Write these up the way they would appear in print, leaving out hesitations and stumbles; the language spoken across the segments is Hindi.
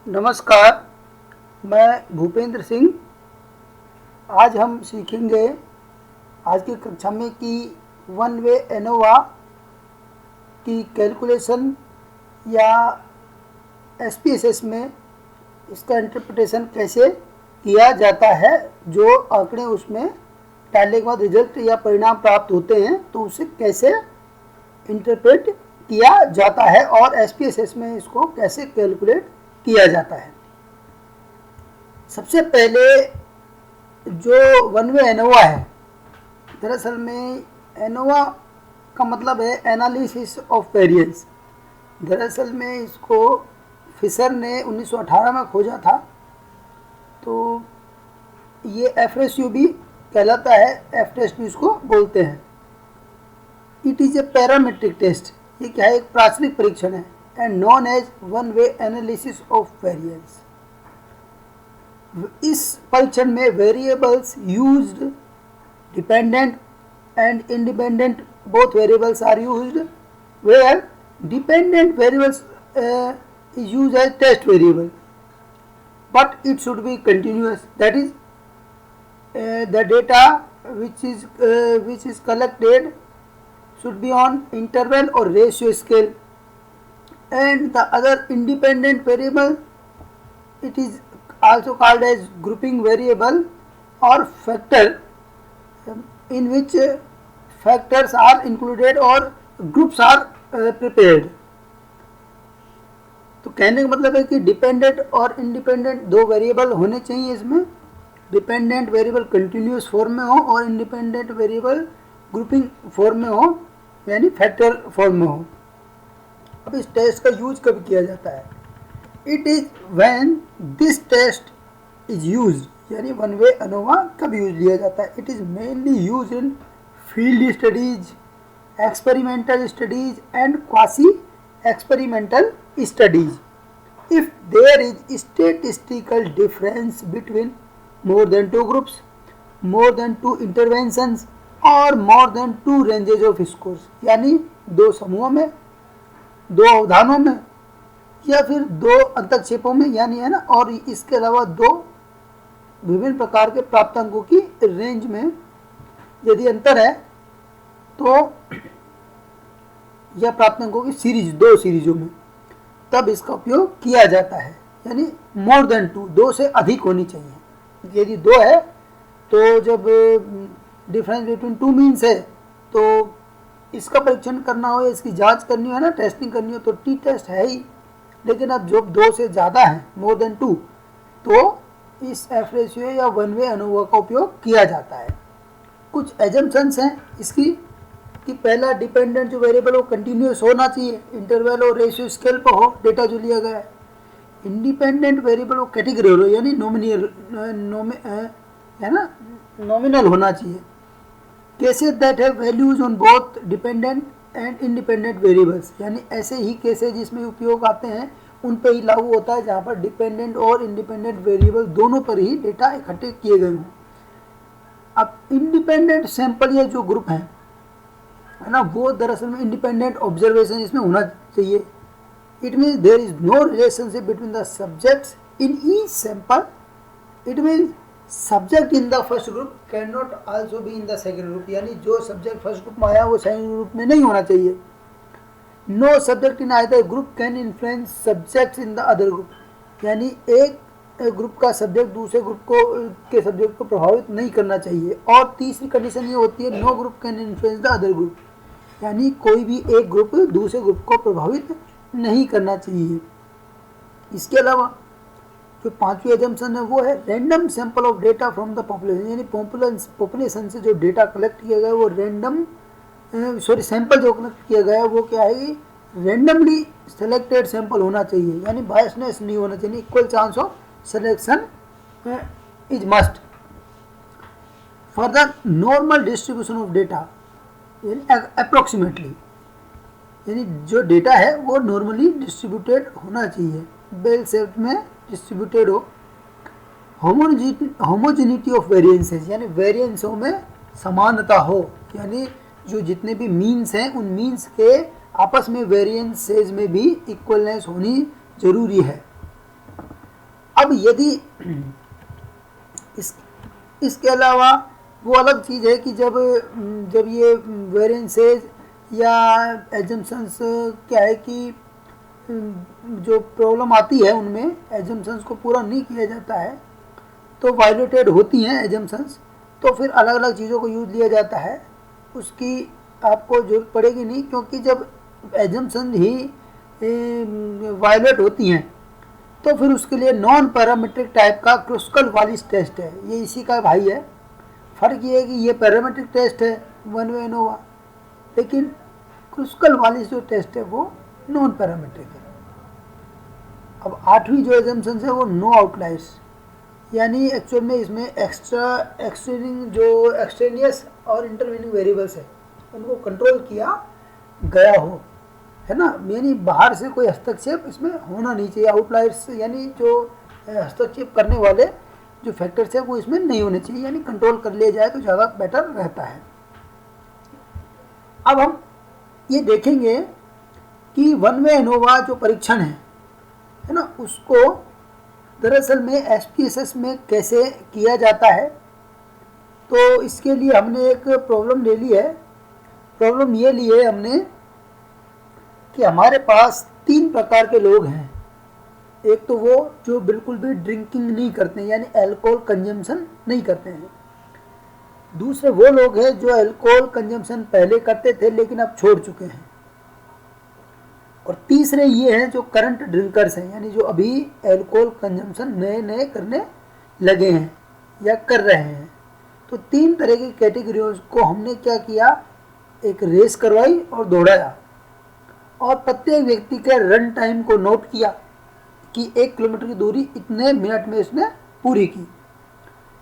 नमस्कार, मैं भूपेंद्र सिंह। आज हम सीखेंगे आज की कक्षा में कि वन वे एनोवा की कैलकुलेशन या एसपीएसएस में इसका इंटरप्रिटेशन कैसे किया जाता है। जो आंकड़े उसमें डालने के बाद रिजल्ट या परिणाम प्राप्त होते हैं तो उसे कैसे इंटरप्रेट किया जाता है और एसपीएसएस में इसको कैसे कैलकुलेट किया जाता है। सबसे पहले जो वन वे एनोवा है, दरअसल में एनोवा का मतलब है एनालिसिस ऑफ वेरिएंस। दरअसल में इसको फिशर ने 1918 में खोजा था। तो ये एफएसयू भी कहलाता है, एफ टेस्ट भी इसको बोलते हैं। It is a parametric test. ये क्या है? एक प्राचलिक परीक्षण है and known as one way analysis of variance. इस परीक्षण में variables used dependent and independent, both variables are used, where dependent variables is used as test variable, but it should be continuous. That is, the data which is collected should be on interval or ratio scale. And the other independent variable, it is also called as grouping variable or factor, in which factors are included or groups are prepared. तो कहने का मतलब है कि डिपेंडेंट और इंडिपेंडेंट दो वेरिएबल होने चाहिए इसमें। डिपेंडेंट वेरिएबल कंटिन्यूस फॉर्म में हो और इंडिपेंडेंट वेरिएबल ग्रुपिंग फॉर्म में हो, यानी फैक्टर फॉर्म में हो। अब इस टेस्ट का यूज कब किया जाता है? It is when this test is use, यानी वन वे एनोवा कब यूज लिया जाता है? It is mainly use in field studies, experimental studies and quasi experimental studies. If there is statistical difference between more than two groups, more than two interventions or more than two ranges of scores, यानी दो समूहों में, दो अवधानों में या फिर दो अंतक्षेपों में, यानी है ना, और इसके अलावा दो विभिन्न प्रकार के प्राप्तांकों की रेंज में यदि अंतर है तो, या प्राप्तांकों की सीरीज, दो सीरीजों में, तब इसका उपयोग किया जाता है। यानी मोर देन टू, दो से अधिक होनी चाहिए। यदि दो है तो जब डिफरेंस बिटवीन टू मीन्स है तो इसका परीक्षण करना हो या इसकी जांच करनी हो, है ना, टेस्टिंग करनी हो, तो टी टेस्ट है ही। लेकिन अब जब दो से ज़्यादा है, मोर देन टू, तो इस एफ रेशियो या वन वे एनोवा का उपयोग किया जाता है। कुछ एजम्पशंस हैं इसकी कि पहला, डिपेंडेंट जो वेरिएबल वो कंटिन्यूस होना चाहिए, इंटरवल और रेशियो स्केल पर हो डेटा जो लिया गया है। इंडिपेंडेंट वेरिएबल वो कैटेगरी हो, यानी नॉमिनल, है ना, नॉमिनल होना चाहिए। Cases that have values on both dependent and independent variables, यानी ऐसे ही केसेस जिसमें उपयोग आते हैं उन पर ही लागू होता है जहाँ पर डिपेंडेंट और इंडिपेंडेंट वेरिएबल दोनों पर ही डेटा इकट्ठे किए गए हों। अब इंडिपेंडेंट सैंपल या जो ग्रुप है ना, वो दरअसल में इंडिपेंडेंट ऑब्जर्वेशन इसमें होना चाहिए। It means there is no relationship between the subjects in each sample. It means subject in the first group can not also be in the second group, यानी जो सब्जेक्ट फर्स्ट ग्रुप में आया वो सेकेंड ग्रुप में नहीं होना चाहिए। No subject in either group can influence subjects in the other group, यानी एक ग्रुप का सब्जेक्ट दूसरे ग्रुप को के सब्जेक्ट को प्रभावित नहीं करना चाहिए। और तीसरी कंडीशन ये होती है, no group can influence the other group, यानी कोई भी एक ग्रुप दूसरे ग्रुप को प्रभावित नहीं करना चाहिए। इसके अलावा जो पांचवी एजम्पशन है वो है random sample of data from the population, यानी पॉपुलेशन से जो डेटा कलेक्ट किया गया है वो रैंडम, सैंपल जो कलेक्ट किया गया है वो क्या है, रैंडमली सेलेक्टेड सैंपल होना चाहिए, यानी बायसनेस नहीं होना चाहिए। Equal chance of selection is must for the normal distribution of data, यानी अप्रोक्सीमेटली, यानी जो डेटा है वो नॉर्मली डिस्ट्रीब्यूटेड होना चाहिए, बेल शेप में डिस्ट्रीब्यूटेड हो। होमोजेनिटी ऑफ वेरिएंसेस, यानी वेरिएंसों में समानता हो, यानी जो जितने भी मीन्स हैं उन मीन्स के आपस में वेरिएंसेस में भी इक्वलनेस होनी जरूरी है। अब यदि इसके अलावा वो अलग चीज़ है कि जब जब ये वेरिएंसेस या एजम्पशंस क्या है कि जो प्रॉब्लम आती है उनमें एजम्पशंस को पूरा नहीं किया जाता है तो वायलेटेड होती हैं एजम्पशंस, तो फिर अलग अलग चीज़ों को यूज़ लिया जाता है। उसकी आपको जरूरत पड़ेगी नहीं, क्योंकि जब एजम्पशन ही वायलेट होती हैं तो फिर उसके लिए नॉन पैरामीट्रिक टाइप का क्रुस्कल वालिस टेस्ट है, ये इसी का भाई है। फ़र्क ये है कि ये पैरामीट्रिक टेस्ट है वन वे एनोवा, लेकिन क्रुस्कल वालिस जो टेस्ट है वो नॉन पैरामीट्रिक है। अब 8वीं जो एजम्पशन है वो नो आउटलाइर्स, यानी एक्चुअल में इसमें एक्सट्रेनियस और इंटरवीनिंग वेरिएबल्स है उनको कंट्रोल किया गया हो, है ना, यानी बाहर से कोई हस्तक्षेप इसमें होना नहीं चाहिए। आउटलायर्स यानी जो हस्तक्षेप करने वाले जो फैक्टर्स है वो इसमें नहीं होने चाहिए, यानी कंट्रोल कर लिया जाए तो ज़्यादा बेटर रहता है। अब हम ये देखेंगे कि वन वे एनोवा जो परीक्षण है ना, उसको दरअसल में एसपीएसएस में कैसे किया जाता है। तो इसके लिए हमने एक प्रॉब्लम ले ली है। प्रॉब्लम ये ली है हमने कि हमारे पास 3 प्रकार के लोग हैं। एक तो वो जो बिल्कुल भी ड्रिंकिंग नहीं करते हैं, यानी अल्कोहल कंजम्पशन नहीं करते हैं। दूसरे वो लोग हैं जो अल्कोहल कंजम्पशन पहले करते थे लेकिन अब छोड़ चुके हैं। और तीसरे ये हैं जो करंट ड्रिंकर्स हैं, यानी जो अभी अल्कोहल कंजम्पशन नए नए करने लगे हैं या कर रहे हैं। तो 3 तरह की कैटेगरीज को हमने क्या किया, एक रेस करवाई और दौड़ाया, और प्रत्येक व्यक्ति के रन टाइम को नोट किया कि 1 किलोमीटर की दूरी इतने मिनट में इसने पूरी की।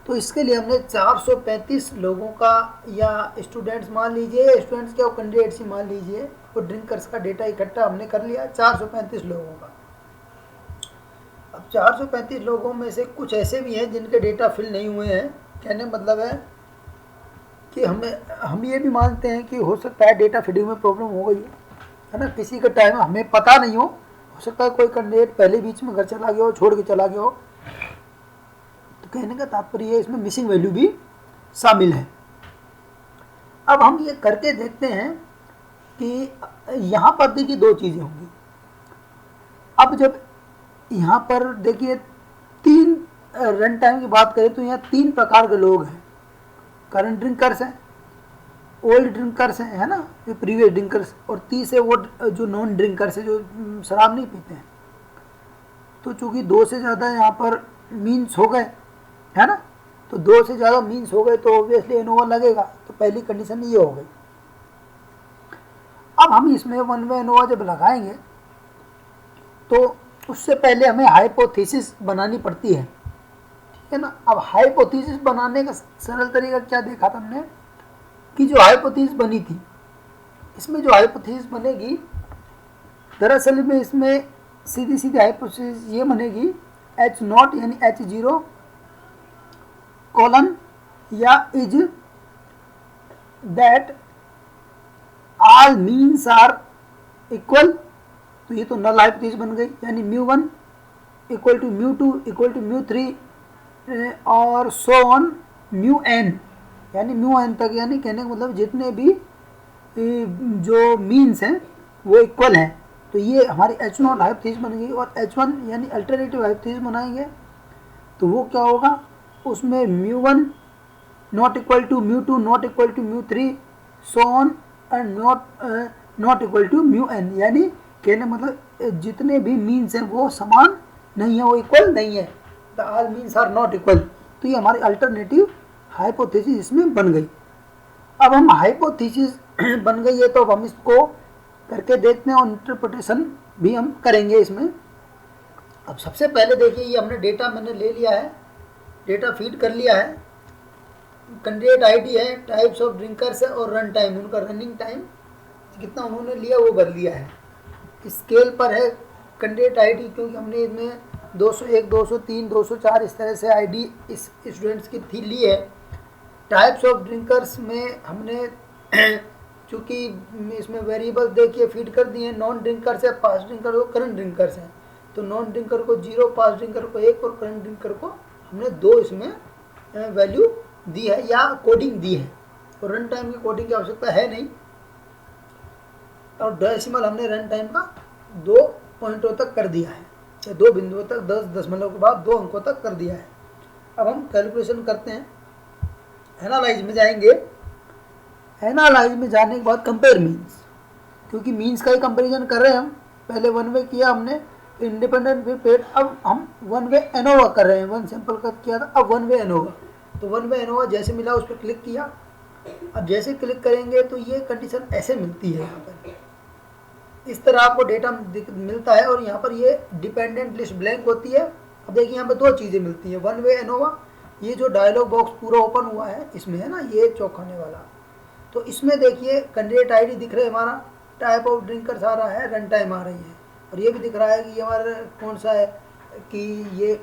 तो इसके लिए हमने 435 लोगों का, या स्टूडेंट्स मान लीजिए, स्टूडेंट्स क्या कैंडिडेट्स ही मान लीजिए, और ड्रिंकर्स का डेटा इकट्ठा हमने कर लिया 435 लोगों का। अब 435 लोगों में से कुछ ऐसे भी हैं जिनके डेटा फिल नहीं हुए हैं। कहने मतलब है कि हम ये भी मानते हैं कि हो सकता है डेटा फीडिंग में प्रॉब्लम हो गई है ना, किसी का टाइम हमें पता नहीं हो सकता है कोई कैंडिडेट पहले बीच में घर चला गया हो, छोड़ के चला गया हो। तो कहने का तात्पर्य इसमें मिसिंग वैल्यू भी शामिल है। अब हम ये करके देखते हैं कि यहाँ पर देखिए 2 चीज़ें होंगी। अब जब यहाँ पर देखिए 3 रन टाइम की बात करें तो यहाँ 3 प्रकार के लोग हैं। करंट ड्रिंकर्स हैं, ओल्ड ड्रिंकर्स हैं, है ना, जो प्रीवियस ड्रिंकर्स, और तीसरे वो जो नॉन ड्रिंकर्स है, जो शराब नहीं पीते हैं। तो चूँकि 2 से ज़्यादा यहाँ पर मीन्स हो गए, है ना, तो 2 से ज़्यादा मीन्स हो गए तो ऑब्वियसली एनोवा लगेगा। तो पहली कंडीशन ये हो गई। अब हम इसमें वन वे एनोवा जब लगाएंगे तो उससे पहले हमें हाइपोथेसिस बनानी पड़ती है, ठीक है ना। अब हाइपोथेसिस बनाने का सरल तरीका क्या देखा था हमने कि जो हाइपोथेसिस बनी थी, इसमें जो हाइपोथेसिस बनेगी दरअसल में इसमें सीधी सीधी हाइपोथेसिस ये बनेगी H0 यानी H0 कोलन या is that all means are equal. तो ये तो नल हाइपोथेसिस बन गई, यानी μ1 इक्वल टू μ2 इक्वल टू μ3 और सो ऑन μn, यानी μn तक, यानी कहने का मतलब जितने भी जो मीन्स हैं वो इक्वल हैं। तो ये हमारी H0 हाइपोथेसिस बन गई। और H1 यानी अल्टरनेटिव हाइपोथेसिस बनाएंगे तो वो क्या होगा, उसमें μ1 not equal to μ2 not equal to μ3 so on and not equal to μn, यानी कहने मतलब जितने भी मीन्स हैं वो समान नहीं है, वो इक्वल नहीं है। The all means are not equal. तो ये हमारी अल्टरनेटिव हाइपोथेसिस इसमें बन गई। अब हम हाइपोथेसिस बन गई है तो अब हम इसको करके देखते हैं और इंटरप्रिटेशन भी हम करेंगे इसमें। अब सबसे पहले देखिए ये हमने डेटा मैंने ले लिया है, डेटा फीड कर लिया है। कैंडिडेट आईडी है, टाइप्स ऑफ ड्रिंकर्स है और रन टाइम, उनका रनिंग टाइम कितना उन्होंने लिया वो भर लिया है। स्केल पर है कैंडिडेट आईडी, क्योंकि हमने इसमें 201, 203, 204 इस तरह से आईडी इस स्टूडेंट्स की थी ली है। टाइप्स ऑफ ड्रिंकर्स में हमने चूँकि इसमें वेरिएबल देखिए फीड कर दिए, नॉन ड्रिंकर्स है, पास्ट ड्रिंकर्स और करंट ड्रिंकर्स हैं। तो नॉन ड्रिंकर को 0, पास ड्रिंकर को 1 और करंट ड्रिंकर को हमने 2 इसमें वैल्यू दी है या कोडिंग दी है। और रन टाइम की कोडिंग की आवश्यकता है नहीं, और डेसिमल हमने रन टाइम का 2 पॉइंटों तक कर दिया है, या 2 बिंदुओं तक 10 दशमलव के बाद 2 अंकों तक कर दिया है। अब हम कैलकुलेशन करते हैं, एनालाइज में जाएंगे। एनालाइज में जाने के बाद कंपेयर मीन्स, क्योंकि मीन्स का ही कंपेरिजन कर रहे हैं हम। पहले वन वे किया हमने, इंडिपेंडेंट वे पेड, अब हम वन वे एनोवा कर रहे हैं। वन सैंपल का किया था, अब वन वे एनोवा। तो वन वे एनोवा जैसे मिला उस पर क्लिक किया। अब जैसे क्लिक करेंगे तो ये कंडीशन ऐसे मिलती है, यहाँ पर इस तरह आपको डेटा मिलता है, और यहाँ पर ये डिपेंडेंट लिस्ट ब्लैंक होती है। अब देखिए यहाँ पर 2 चीज़ें मिलती हैं, वन वे एनोवा, ये जो डायलॉग बॉक्स पूरा ओपन हुआ है इसमें है ना, ये चौंकाने वाला। तो इसमें देखिए कैंडिडेट आईडी दिख रहा है हमारा, टाइप ऑफ ड्रिंकर्स आ रहा है, रन टाइम आ रही है, और ये भी दिख रहा है कि ये हमारा कौन सा है, कि ये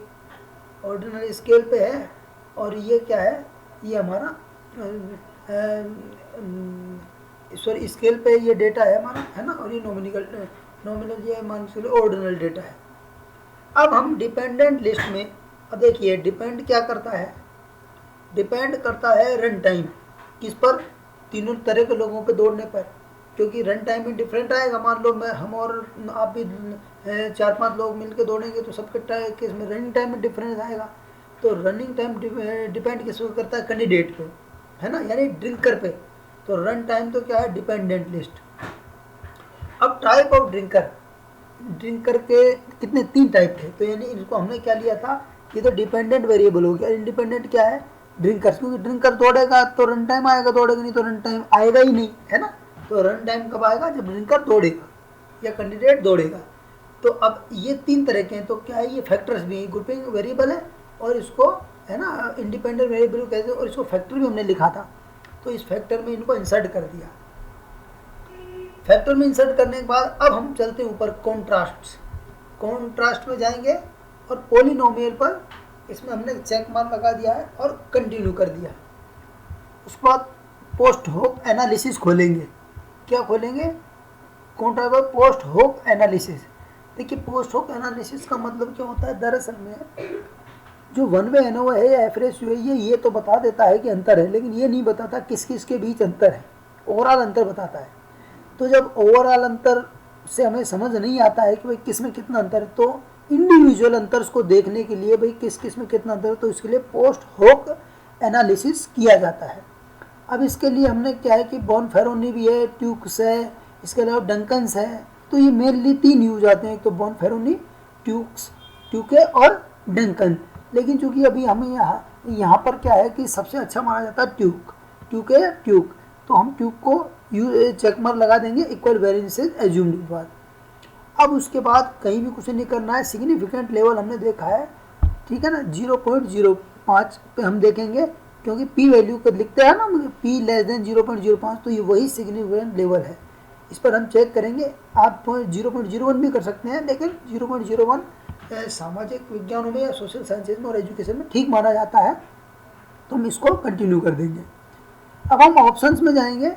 ऑर्डिनल स्केल पे है, और ये क्या है, ये हमारा सॉरी स्केल पे ये डेटा है हमारा, है ना, और ये नॉमिनल ये मान के चलो ऑर्डिनल डेटा है। अब हम डिपेंडेंट लिस्ट में, अब देखिए डिपेंड क्या करता है, डिपेंड करता है रन टाइम, किस पर, तीनों तरह के लोगों पे दौड़ने पर, क्योंकि रन टाइम में डिफरेंट आएगा। मान लो मैं, हम और आप भी 4-5 लोग मिलकर दौड़ेंगे तो सबके केस में रनिंग टाइम में डिफरेंस आएगा। तो रनिंग टाइम डिपेंड किस पर करता है, कैंडिडेट पे, है ना, यानी ड्रिंकर पे। तो रन टाइम तो क्या है, डिपेंडेंट लिस्ट। अब टाइप ऑफ ड्रिंकर, ड्रिंकर के कितने 3 टाइप थे, तो यानी इनको हमने क्या लिया था, ये तो डिपेंडेंट वेरिएबल हो गया। इंडिपेंडेंट क्या है, ड्रिंकर, क्योंकि ड्रिंकर दौड़ेगा तो रन टाइम आएगा, दौड़ेगा नहीं तो रन टाइम आएगा ही नहीं, है ना। तो रन टाइम कब आएगा, जब ड्रिंकर दौड़ेगा या कैंडिडेट दौड़ेगा। तो अब ये 3 तरह के हैं, तो क्या है, ये फैक्टर्स भी हैं, ग्रुपिंग वेरिएबल है, और इसको है ना इंडिपेंडेंट वेरिएबल कहते हैं, और इसको फैक्टर भी हमने लिखा था। तो इस फैक्टर में इनको इंसर्ट कर दिया। फैक्टर में इंसर्ट करने के बाद अब हम चलते हैं ऊपर कॉन्ट्रास्ट। कॉन्ट्रास्ट में जाएंगे और पॉलिनोमियल पर इसमें हमने चेक मार्क लगा दिया है और कंटिन्यू कर दिया। उसके बाद पोस्ट होक एनालिसिस खोलेंगे। क्या खोलेंगे, कॉन्ट्रास्ट पर पोस्ट होक एनालिसिस। देखिए पोस्ट होक एनालिसिस का मतलब क्या होता है, दरअसल में जो वन वे एनोवा है या एफरेस है, ये तो बता देता है कि अंतर है, लेकिन ये नहीं बताता किस किस के बीच अंतर है, ओवरऑल अंतर बताता है। तो जब ओवरऑल अंतर से हमें समझ नहीं आता है कि भाई किस में कितना अंतर है, तो इंडिविजुअल अंतर को देखने के लिए भाई किस किस में कितना अंतर है, तो इसके लिए पोस्ट होक एनालिसिस किया जाता है। अब इसके लिए हमने क्या है कि बॉनफेरोनी भी है, ट्यूक्स है, इसके अलावा डंकन्स है। तो ये मेनली 3 यूज आते हैं, एक तो बॉनफेरोनी, ट्यूके और डंकन। लेकिन चूंकि अभी हमें यहाँ पर क्या है कि सबसे अच्छा माना जाता है ट्यूक, तो हम ट्यूक को चेक मार्क लगा देंगे इक्वल वेरिएंसेस एज्यूम्ड के बाद। अब उसके बाद कहीं भी कुछ नहीं करना है। सिग्निफिकेंट लेवल हमने देखा है, ठीक है ना, 0.05 पे हम देखेंगे, क्योंकि पी वैल्यू को लिखते हैं ना पी लेस देन 0.05, तो ये वही सिग्निफिकेंट लेवल है। इस पर हम चेक करेंगे। आप 0.01 भी कर सकते हैं, लेकिन 0.01 सामाजिक विज्ञानों में या सोशल साइंसेज में और एजुकेशन में ठीक माना जाता है, तो हम इसको कंटिन्यू कर देंगे। अब हम ऑप्शंस में जाएंगे,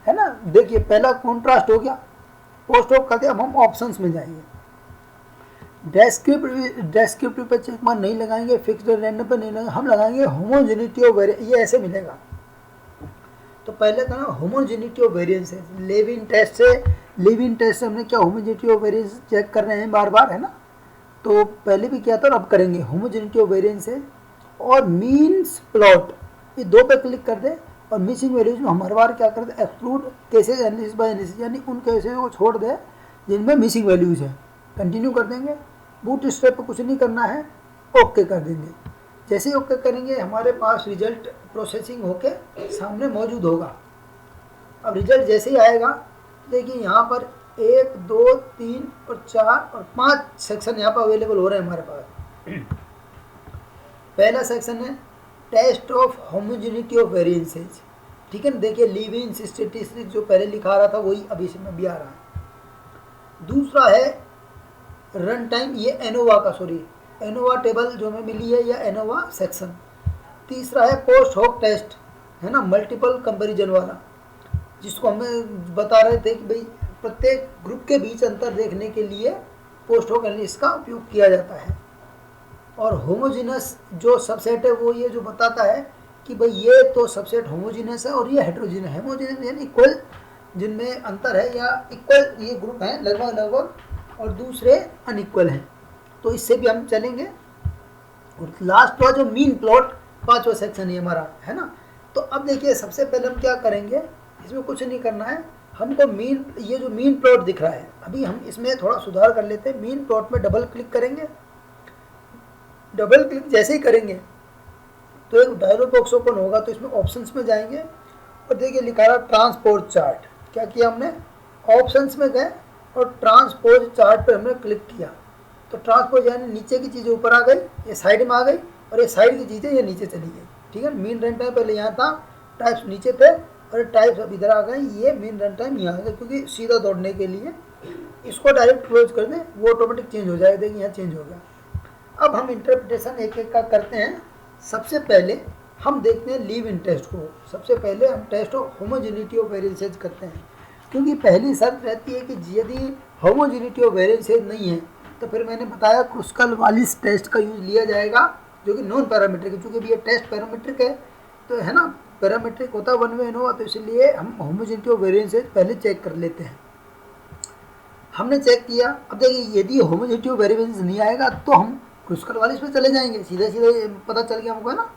है ना। देखिए पहला कॉन्ट्रास्ट हो गया, पोस्ट होक करते, अब हम ऑप्शंस में जाएंगे। डेस्क्रिप्टिव पे चेक मार्क नहीं लगाएंगे, फिक्स्ड रैंडम पे नहीं लगाएंगे, हम लगाएंगे होमोजेनिटी ऑफ वेरिएंस। ये ऐसे मिलेगा। तो पहले था ना होमोजेनिटी ऑफ वेरिएंस है, लेविन टेस्ट से हमने क्या होमोजेनिटी ऑफ वेरिएंस चेक कर रहे हैं बार बार, है ना। तो पहले भी किया था और अब करेंगे होमोजेनिटी ऑफ वेरिएंस है। और मीन्स प्लॉट, ये 2 पे क्लिक कर दे, और मिसिंग वैल्यूज में हम हर बार क्या करते हैं, exclude cases analysis bye analysis, यानी उन केसेज को छोड़ दे जिनमें मिसिंग वैल्यूज है। कंटिन्यू कर देंगे। बूट स्ट्रैप पर कुछ नहीं करना है, ओके कर देंगे। जैसे ही ओके करेंगे हमारे पास रिजल्ट प्रोसेसिंग होके सामने मौजूद होगा। अब रिजल्ट जैसे ही आएगा, देखिए यहाँ पर 1, 2, 3 और 4 और 5 सेक्शन यहाँ पर अवेलेबल हो रहे हैं हमारे पास। पहला सेक्शन है टेस्ट ऑफ होमोजेनिटी ऑफ वेरिएंसेज, ठीक है ना। देखिए लीविंस स्टैटिस्टिक्स जो पहले लिखा रहा था वही अभी इसमें भी आ रहा है। दूसरा है रन टाइम, ये एनोवा टेबल जो हमें मिली है, या एनोवा सेक्शन। तीसरा है पोस्ट होक टेस्ट, है ना, मल्टीपल कंपैरिजन वाला, जिसको हमें बता रहे थे कि भाई प्रत्येक ग्रुप के बीच अंतर देखने के लिए पोस्ट होक एनालिसिस का उपयोग किया जाता है। और होमोजीनस जो सबसेट है वो ये जो बताता है कि भाई ये तो सबसेट होमोजीनस है और ये हेट्रोजीनस है। होमोजीनस यानी इक्वल, जिनमें अंतर है, या इक्वल ये ग्रुप हैं लगभग लगभग, और दूसरे अनइक्वल हैं। तो इससे भी हम चलेंगे। और लास्ट वाला जो मीन प्लॉट, 5वां सेक्शन ये हमारा है ना। तो अब देखिए सबसे पहले हम क्या करेंगे, इसमें कुछ नहीं करना है हमको। मीन, ये जो मीन प्लॉट दिख रहा है, अभी हम इसमें थोड़ा सुधार कर लेते हैं। मीन प्लॉट में डबल क्लिक करेंगे। डबल क्लिक जैसे ही करेंगे तो एक डायलॉग बॉक्स ओपन होगा। तो इसमें ऑप्शंस में जाएंगे और देखिए लिखा रहा ट्रांसपोज चार्ट। क्या किया हमने, ऑप्शंस में गए और ट्रांसपोज चार्ट पर हमने क्लिक किया। तो ट्रांसपोज यानी नीचे की चीज़ें ऊपर आ गई, ये साइड में आ गई, और ये साइड की चीज़ें ये नीचे चली गई। ठीक है, मीन रन टाइम पहले यहाँ था, टाइप्स नीचे थे, और टाइप्स अब इधर आ गए। ये मीन रन टाइम यहाँ आ गए, क्योंकि सीधा दौड़ने के लिए इसको डायरेक्ट क्लोज कर दें, वो ऑटोमेटिक चेंज हो जाएगा। देखिए यहाँ चेंज हो गया। अब हम इंटरप्रिटेशन एक एक का करते हैं। सबसे पहले हम देखते हैं लीव इन टेस्ट को। सबसे पहले हम टेस्ट ऑफ होमोजेनिटी ऑफ वेरिएंसेज करते हैं, क्योंकि पहली शर्त रहती है कि यदि होमोजेनिटी ऑफ वेरिएंसेज नहीं है तो फिर मैंने बताया क्रुस्कल वालिस टेस्ट का यूज लिया जाएगा, जो कि नॉन पैरामीट्रिक है। चूँकि ये टेस्ट पैरामीट्रिक है तो है ना, पैरामीट्रिक होता है वन वे एनोवा, तो इसलिए हम होमोजेनिटी ऑफ वेरिएंसेज पहले चेक कर लेते हैं। हमने चेक किया। अब देखिए यदि होमोजेनिटी ऑफ वेरिएंसेज नहीं आएगा तो हम क्रुस्कल वालिस पे चले जाएंगे, सीधे सीधे पता चल गया हमको है ना,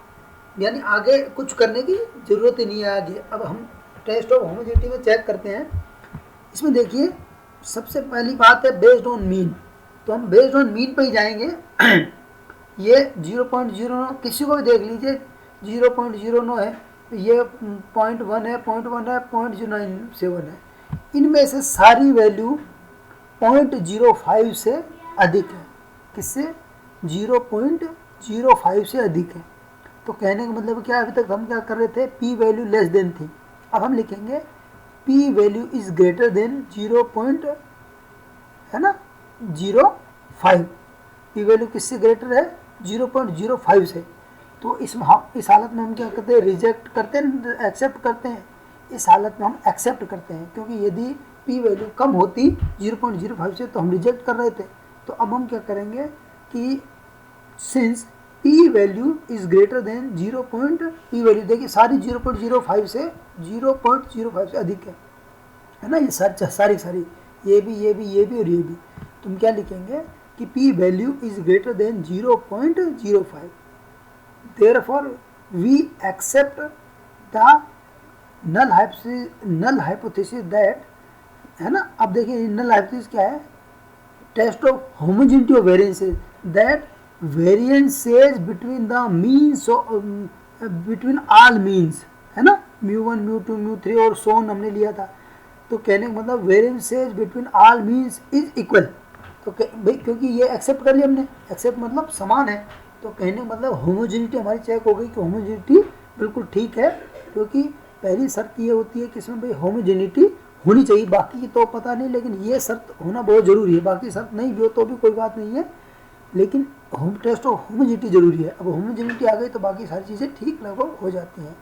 यानी आगे कुछ करने की ज़रूरत ही नहीं है आगे। अब हम टेस्ट ऑफ होमोजेनिटी में चेक करते हैं। इसमें देखिए सबसे पहली बात है बेस्ड ऑन मीन। तो हम बेस्ड ऑन मीन पे ही जाएंगे। ये 0.09 किसी को भी देख लीजिए, 0.09 है, ये 0.1 है, 0.1 है, 0.097 है। इनमें से सारी वैल्यू 0.05 से अधिक है। किससे, 0.05 से अधिक है। तो कहने का मतलब क्या, अभी तक हम क्या कर रहे थे, पी वैल्यू लेस देन थी। अब हम लिखेंगे P value is greater then 0. है ना 0.5। पी वैल्यू किससे ग्रेटर है, 0.05 से। तो इसमें हम इस हालत में हम क्या करते हैं, रिजेक्ट करते हैं, एक्सेप्ट करते हैं। इस हालत में हम एक्सेप्ट करते हैं, क्योंकि यदि पी वैल्यू कम होती 0.05 से तो हम रिजेक्ट कर रहे थे। तो अब हम क्या करेंगे कि since P value is greater then 0. P value देखिए सारी 0.05 से 0.05 से अधिक है ना, ये सारी ये भी और ये भी। तुम क्या लिखेंगे कि P value is greater than 0.05। Therefore we accept the null hypothesis that, है ना। अब देखिए नल हाइपोथेसिस क्या है, test of homogeneity of variances that variances between the means between all means, है ना, μ1 μ2 μ3 और सो ऑन हमने लिया था। तो कहने का मतलब variances between all means is equal. तो भाई क्योंकि ये एक्सेप्ट कर लिया हमने, एक्सेप्ट मतलब समान है, तो कहने का मतलब होमोजेनिटी हमारी चेक हो गई कि होमोजेनिटी बिल्कुल ठीक है। क्योंकि पहली शर्त ये होती है कि इसमें भाई होमोजेनिटी होनी चाहिए, बाकी तो पता नहीं, लेकिन ये शर्त होना बहुत ज़रूरी है। बाकी शर्त नहीं भी हो तो भी कोई बात नहीं है, लेकिन होम टेस्ट ऑफ होमोजेनिटी जरूरी है। अब होमोजेनिटी आ गई तो बाकी सारी चीज़ें ठीक लगभग हो जाती हैं।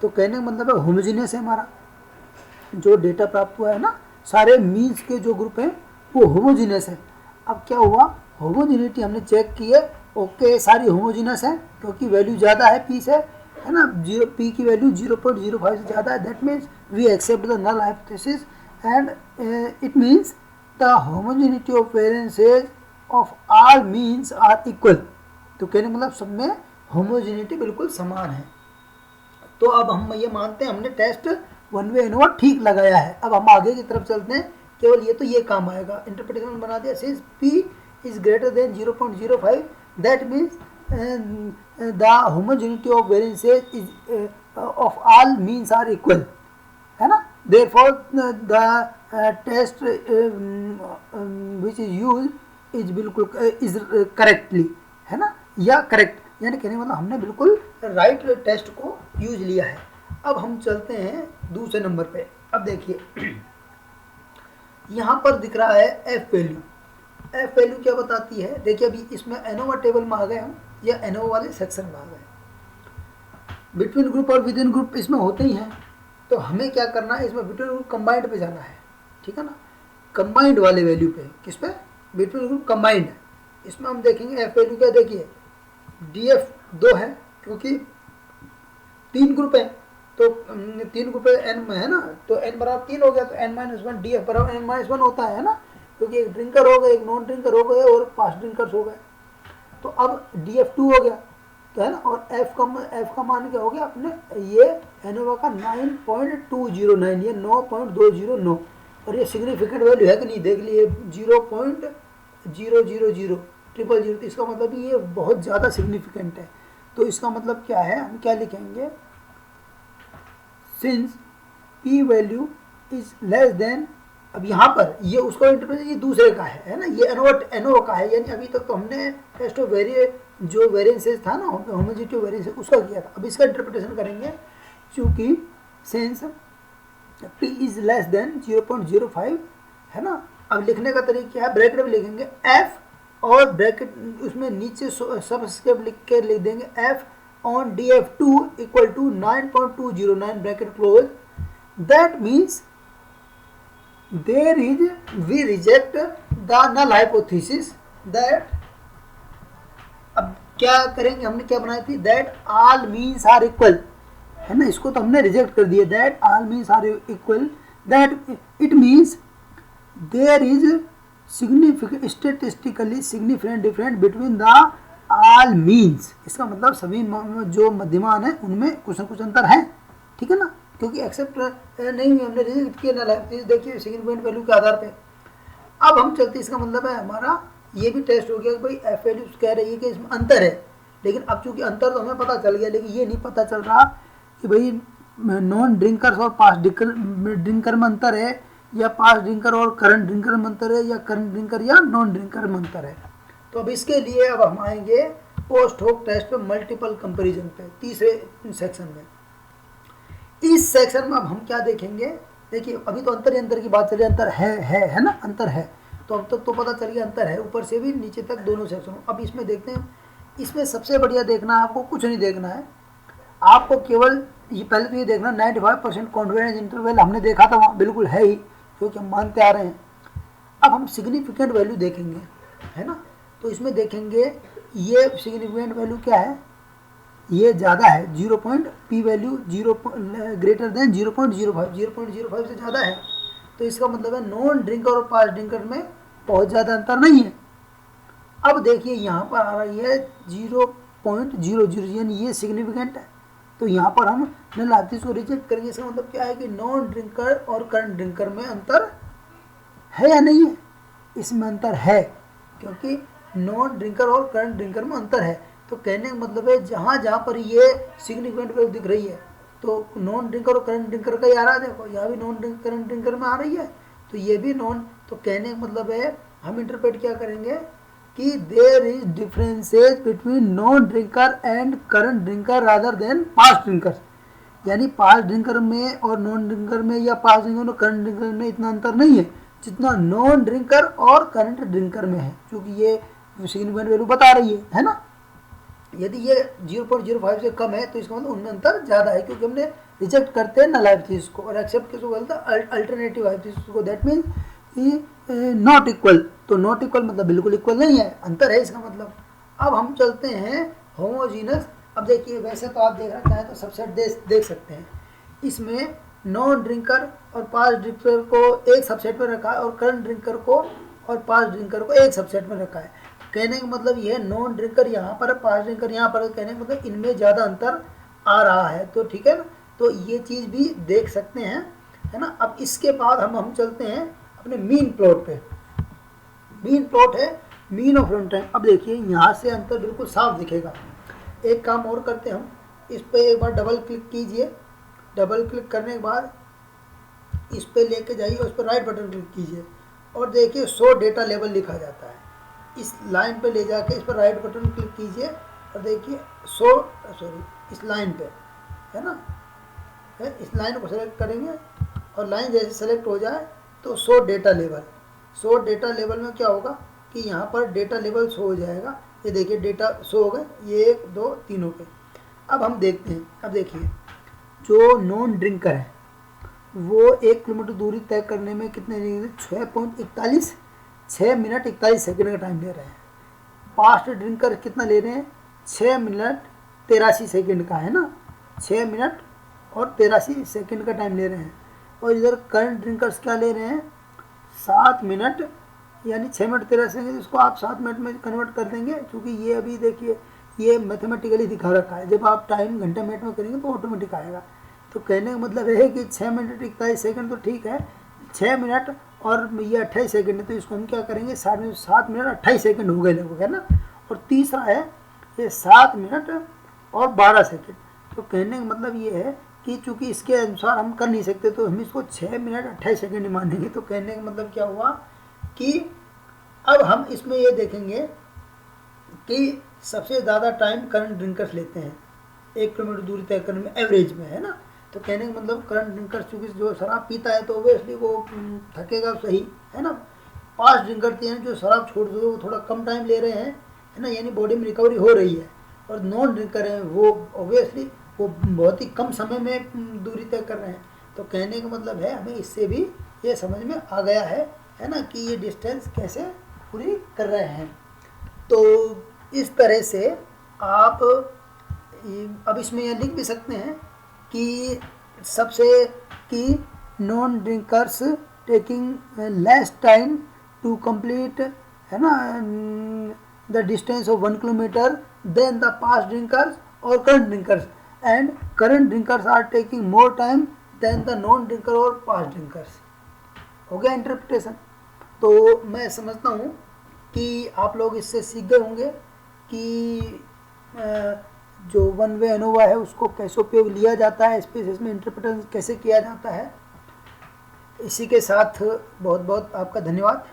तो कहने का मतलब है होमोजीनियस है हमारा जो डेटा प्राप्त हुआ है ना, सारे मीन्स के जो ग्रुप हैं वो होमोजीनियस है। अब क्या हुआ, होमोजेनिटी हमने चेक की है, ओके सारी होमोजीनियस है, क्योंकि वैल्यू ज़्यादा है पी से, है ना, पी की वैल्यू 0.05 से ज़्यादा है। That means we accept the null hypothesis and it means the homogeneity of variances of all means are equal. तो कहने मतलब सब में होमोजेनिटी बिल्कुल समान है। तो अब हम ये मानते हैं हमने टेस्ट वन वे एनोवा ठीक लगाया है। अब हम आगे की तरफ चलते हैं, केवल ये तो ये काम आएगा। इंटरप्रिटेशन बना दिया, since P is greater than 0.05 that means the homogeneity of variances is of all means are equal, है ना। Therefore the test which is used is बिल्कुल इज करेक्टली, है ना, या करेक्ट, यानी कहने मतलब हमने बिल्कुल राइट टेस्ट को यूज लिया है। अब हम चलते हैं दूसरे नंबर पे। अब देखिए यहाँ पर दिख रहा है एफ वैल्यू। एफ वैल्यू क्या बताती है, देखिए अभी इसमें एनोवा टेबल में आ गए हम, या एनोवा वाले सेक्शन में आ गए। बिटवीन ग्रुप और विद इन ग्रुप इसमें होते ही हैं, तो हमें क्या करना है, इसमें बिटवीन ग्रुप कंबाइंड पे जाना है, ठीक है ना, कंबाइंड वाले वैल्यू पे। किस पे, बिटवीन ग्रुप कंबाइंड है। इसमें हम देखेंगे एफ वैल्यू क्या, देखिए DF 2 है क्योंकि 3 ग्रुप है, तो 3 ग्रुप एन में है ना, तो n बराबर 3 हो गया, तो n-1 DF बराबर n-1 होता है ना, क्योंकि एक ड्रिंकर हो गए, एक नॉन ड्रिंकर हो गए और 5 ड्रिंकर्स हो गए। तो अब DF 2 हो गया, तो है ना, और f का मान क्या हो गया अपने, ये एनोवा का 9.209, ये 9.209, और ये सिग्निफिकेंट वैल्यू है कि नहीं देख लिए 0.00000, तो इसका मतलब ये बहुत ज़्यादा सिग्निफिकेंट है। तो इसका मतलब क्या है, हम क्या लिखेंगे, since p value is less than, अब यहाँ पर ये उसको इंटरप्रेट, ये दूसरे का है ना, ये एनओ का है, यानी अभी तक तो हमने टेस्ट ऑफ जो वेरिएंसेस था ना, होमोजेनिटी वेरिएंस उसका किया था। अब इसका इंटरप्रिटेशन करेंगे, क्योंकि since p is less than 0.05 है ना। अब लिखने का तरीका क्या है, ब्रैकेट में लिखेंगे f और ब्रैकेट उसमें नीचे सबस्क्रिप्ट लिख के लिख देंगे f on DF2 equal to 9.209 bracket close. That means we reject the null hypothesis that, अब क्या करेंगे, हमने क्या बनाई थी, that all means are equal है ना, इसको तो हमने रिजेक्ट कर दिया, that all means are equal, that it means there is significant statistically significant difference between the all means। इसका मतलब सभी जो मध्यमान है उनमें कुछ न कुछ अंतर है, ठीक है ना, क्योंकि एक्सेप्ट नहीं हुई, हमने रिजेक्ट किया ना, देखिए सिग्निफिकेंट वैल्यू के आधार पे। अब हम चलते, इसका मतलब है हमारा ये भी टेस्ट हो गया कि भाई एफ वैल्यू कह रही है कि इसमें अंतर है, लेकिन अब चूंकि अंतर तो हमें पता चल गया, लेकिन ये नहीं पता चल रहा कि भाई नॉन ड्रिंकर्स और पास्ट ड्रिंकर में अंतर है, या पास्ट ड्रिंकर और करंट ड्रिंकर में अंतर है, या करंट ड्रिंकर या नॉन ड्रिंकर में अंतर है। तो अब इसके लिए अब हम आएंगे पोस्ट होक टेस्ट पे, मल्टीपल कंपैरिजन पे, तीसरे सेक्शन में। इस सेक्शन में अब हम क्या देखेंगे, देखिए अभी तो अंतर की बात चल रही है, अंतर है ना, अंतर है, तो अब तक तो पता चल गया अंतर है, ऊपर से भी नीचे तक दोनों सेक्शन। अब इसमें देखते हैं, इसमें सबसे बढ़िया देखना है, आपको कुछ नहीं देखना है, आपको केवल ये पहले तो ये देखना 95% कॉन्फिडेंस इंटरवल हमने देखा था वहाँ बिल्कुल है ही, क्योंकि हम मानते आ रहे हैं। अब हम सिग्निफिकेंट वैल्यू देखेंगे, है ना, तो इसमें देखेंगे ये सिग्निफिकेंट वैल्यू क्या है, ये ज़्यादा है, p वैल्यू ग्रेटर देन 0.05 से ज़्यादा है, तो इसका मतलब है नॉन ड्रिंकर और पास्ट ड्रिंकर में बहुत ज़्यादा अंतर नहीं है। अब देखिए यहाँ पर आ रही है 0.00, यानी ये सिग्निफिकेंट है, तो यहाँ पर हम नल हाइपोथेसिस को रिजेक्ट करेंगे। इसका मतलब क्या है कि नॉन ड्रिंकर और करंट ड्रिंकर में अंतर है या नहीं है, इसमें अंतर है, क्योंकि नॉन ड्रिंकर और करंट ड्रिंकर में अंतर है। तो कहने का मतलब है जहाँ जहाँ पर ये सिग्निफिकेंट वैल्यू दिख रही है, तो नॉन ड्रिंकर और करंट ड्रिंकर का ही आ रहा है, देखो यहाँ भी नॉन ड्रिंकर करंट ड्रिंकर में आ रही है, तो ये भी नॉन, तो कहने का मतलब है हम इंटरप्रेट क्या करेंगे कि there is differences between non drinker and current drinker rather than past drinker, यानी पास्ट ड्रिंकर में और नॉन ड्रिंकर में, या पास्ट ड्रिंकर और करंट ड्रिंकर में इतना अंतर नहीं है जितना नॉन ड्रिंकर और करंट ड्रिंकर में है, क्योंकि ये सिग्निफिकेंट वैल्यू बता रही है ना। यदि ये 0.05 से कम है तो इसका मतलब उनमें अंतर ज़्यादा है, क्योंकि हमने रिजेक्ट करते हैं नल हाइपोथेसिस को और एक्सेप्ट किसको बोलते हैं, अल्टरनेटिव हाइपोथेसिस को, दैट मीन्स नॉट इक्वल। तो नॉट इक्वल मतलब बिल्कुल इक्वल नहीं है, अंतर है इसका मतलब। अब हम चलते हैं होमोजीनस। अब देखिए वैसे तो आप देख रखा है तो सबसेट देख सकते हैं, इसमें नॉन ड्रिंकर और पास्ट ड्रिंकर को एक सबसेट में रखा है और करंट ड्रिंकर को और पास्ट ड्रिंकर को एक सबसेट में रखा है। कहने का मतलब ये है नॉन ड्रिंकर यहाँ पर, पास्ट ड्रिंकर यहाँ पर, कहने का मतलब इनमें ज़्यादा अंतर आ रहा है, तो ठीक है ना, तो ये चीज़ भी देख सकते हैं, है ना। अब इसके बाद हम चलते हैं अपने मीन प्लॉट पे। मीन प्लॉट है मीन ऑफ रन टाइम। अब देखिए यहाँ से अंतर बिल्कुल साफ दिखेगा। एक काम और करते हैं हम, इस पर एक बार डबल क्लिक कीजिए, डबल क्लिक करने के बाद इस पर लेके जाइए, उस पर राइट बटन क्लिक कीजिए और देखिए शो डेटा लेवल लिखा जाता है। इस लाइन पे ले जाके इस पर राइट बटन क्लिक कीजिए और देखिए इस लाइन पे, है ना, है, इस लाइन को सेलेक्ट करेंगे और लाइन जैसे सेलेक्ट हो जाए तो show data level. Show data level में क्या होगा कि यहाँ पर डेटा लेवल शो हो जाएगा। ये देखिए डेटा शो हो गए, ये 1 2 3 हो गए। अब हम देखते हैं, अब देखिए जो नॉन ड्रिंकर है वो 1 किलोमीटर दूरी तय करने में कितने 6.41 6 मिनट 41 सेकंड का टाइम ले रहे हैं। फास्ट ड्रिंकर कितना ले रहे हैं? 6 मिनट 83 सेकंड का है ना, 6 मिनट और 83 सेकंड का टाइम ले रहे हैं। और इधर करंट ड्रिंकर्स क्या ले रहे हैं? 7 मिनट, यानी 6 मिनट 13 सेकंड, इसको आप 7 मिनट में कन्वर्ट कर देंगे, क्योंकि ये अभी देखिए ये मैथमेटिकली दिखा रखा है, जब आप टाइम घंटे मिनट में करेंगे तो ऑटोमेटिक आएगा। तो कहने का मतलब है कि 6 मिनट 41 सेकंड तो ठीक है, 6 मिनट और ये 28 सेकंड है, तो इसको हम क्या करेंगे 7 मिनट 28 सेकंड हो गए लगभग, है ना। और तीसरा है ये 7 मिनट और 12 सेकंड। तो कहने का मतलब ये है कि चूंकि इसके अनुसार हम कर नहीं सकते तो हम इसको 6 मिनट 28 सेकंड ही मानेंगे। तो कहने का मतलब क्या हुआ कि अब हम इसमें ये देखेंगे कि सबसे ज़्यादा टाइम करंट ड्रिंकर्स लेते हैं 1 किलोमीटर दूरी तय करने में, एवरेज में, है ना। तो कहने का मतलब करंट ड्रिंकर्स चूँकि जो शराब पीता है तो ओबियसली वो थकेगा सही, है ना। फास्ट ड्रिंकर यानी जो शराब छोड़ दो वो थोड़ा कम टाइम ले रहे हैं, है ना, यानी बॉडी में रिकवरी हो रही है। और नॉन ड्रिंकर हैं वो ओबियसली वो बहुत ही कम समय में दूरी तय कर रहे हैं। तो कहने का मतलब है हमें इससे भी ये समझ में आ गया है ना, कि ये डिस्टेंस कैसे पूरी कर रहे हैं। तो इस तरह से आप अब इसमें यह लिख भी सकते हैं कि सबसे कि non drinkers taking less time to complete, है ना, the distance of 1 kilometre than the fast drinkers और current drinkers, and current drinkers are taking more time than the non drinker और फास्ट ड्रिंकर्स। हो गया इंटरप्रिटेशन। तो मैं समझता हूँ कि आप लोग इससे सीख गए होंगे कि जो वन वे एनोवा है उसको कैसे उपयोग लिया जाता है, स्पेसेस में इंटरप्रिटेशन कैसे किया जाता है। इसी के साथ बहुत बहुत आपका धन्यवाद।